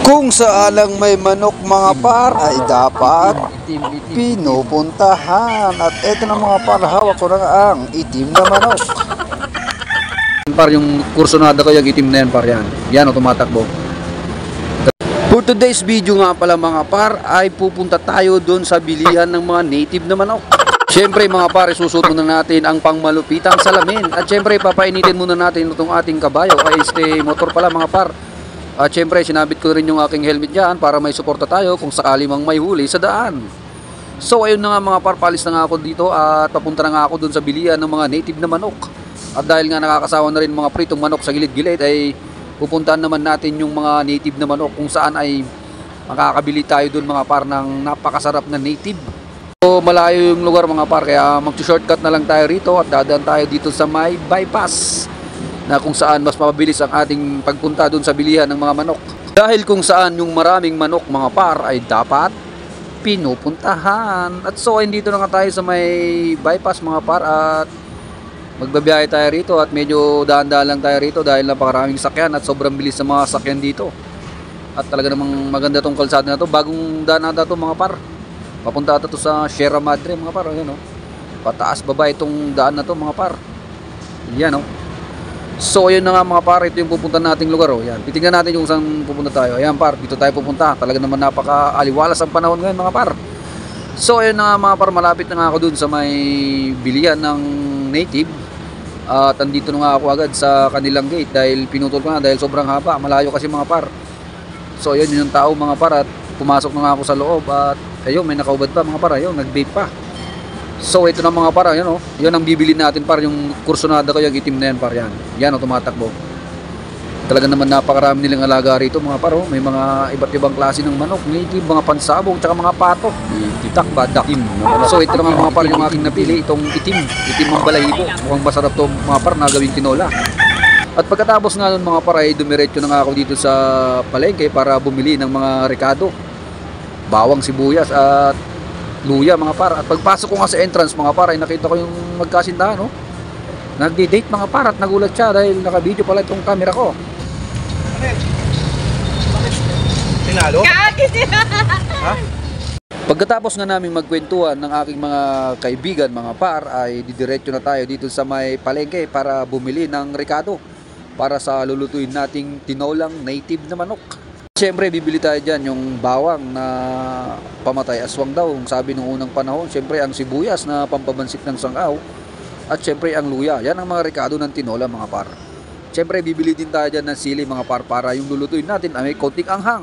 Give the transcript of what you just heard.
Kung saalang may manok mga par ay dapat pinupuntahan. At eto na mga par, hawak ko na ang itim na manok. Par, yung kursonada ko yung itim na yan par, yan o tumatakbo. For today's video nga pala mga par ay pupunta tayo doon sa bilihan ng mga native na manok. Siyempre mga par, susuot muna natin ang pangmalupitang salamin. At siyempre papainitin muna natin itong ating kabayo ay motor pala mga par. At siyempre sinabit ko rin yung aking helmet dyan para may suporta tayo kung sakali mang may huli sa daan. So ayun na nga mga par, palis na nga ako dito at papunta na nga ako doon sa bilihan ng mga native na manok. At dahil nga nakakasawa na rin mga pritong manok sa gilid-gilid ay pupuntahan naman natin yung mga native na manok kung saan ay makakabili tayo doon mga par ng napakasarap na native. So malayo yung lugar mga par, kaya mag-shortcut na lang tayo rito at dadaan tayo dito sa may bypass na kung saan mas mapabilis ang ating pagpunta doon sa bilihan ng mga manok. Dahil kung saan yung maraming manok mga par ay dapat pinupuntahan. At so dito na nga tayo sa may bypass mga par at magbabiyahe tayo rito at medyo daan-daan lang tayo rito dahil napakaraming sakyan at sobrang bilis sa mga sakyan dito. At talaga namang maganda tong kalsada na to, bagong daan ata to mga par. Papunta ata to sa Sierra Madre mga par, ayan o. Pataas baba itong daan na to mga par. Yan o. So ayun na nga mga par, ito yung pupunta nating lugar o. Yan, titingnan natin kung saan pupunta tayo. Ayan par, dito tayo pupunta. Talaga naman napaka-aliwalas ang panahon ngayon mga par. So ayun na nga mga par, malapit na nga ako dun sa may bilihan ng native. At andito na nga ako agad sa kanilang gate dahil pinutol ko na dahil sobrang haba, malayo kasi mga par. So ayun yung tao mga par at pumasok na nga ako sa loob at ayun may nakaubad pa mga par, ayun nag-vape pa. So ito na mga par, ayun o, yun ang bibili natin par, yung kursonada ko yung itim na yan par, yan o tumatakbo. Talaga naman napakarami nilang alaga rito mga par, may mga iba't ibang klase ng manok, native, mga pansabong, tsaka mga pato, titak, badak. So ito na mga par yung aking napili, itong itim ang balahibo, mukhang masarap to mga par na gawing tinola. At pagkatapos nga nun mga par ay dumiretso na nga ako dito sa palengke para bumili ng mga rekado, bawang, sibuyas at luya mga par. At pagpasok ko nga sa entrance mga par ay nakita ko yung magkasintahan no? Nagdi-date mga par at nagulat siya dahil naka-video pala itong camera ko. Tinalo? Ha? Pagkatapos nga namin magkwentuhan ng aking mga kaibigan mga par ay didiretso na tayo dito sa may palengke para bumili ng rekado para sa lulutuin nating tinolang native na manok. Siyempre bibili tayo dyan yung bawang na pamatay aswang daw, sabi nung unang panahon. Siyempre ang sibuyas na pampabansit ng sangaw at siyempre ang luya. Yan ang mga rekado ng tinola mga par. Siyempre bibili din tayo dyan ng sili mga par para yung lulutuin natin ay may konting anghang.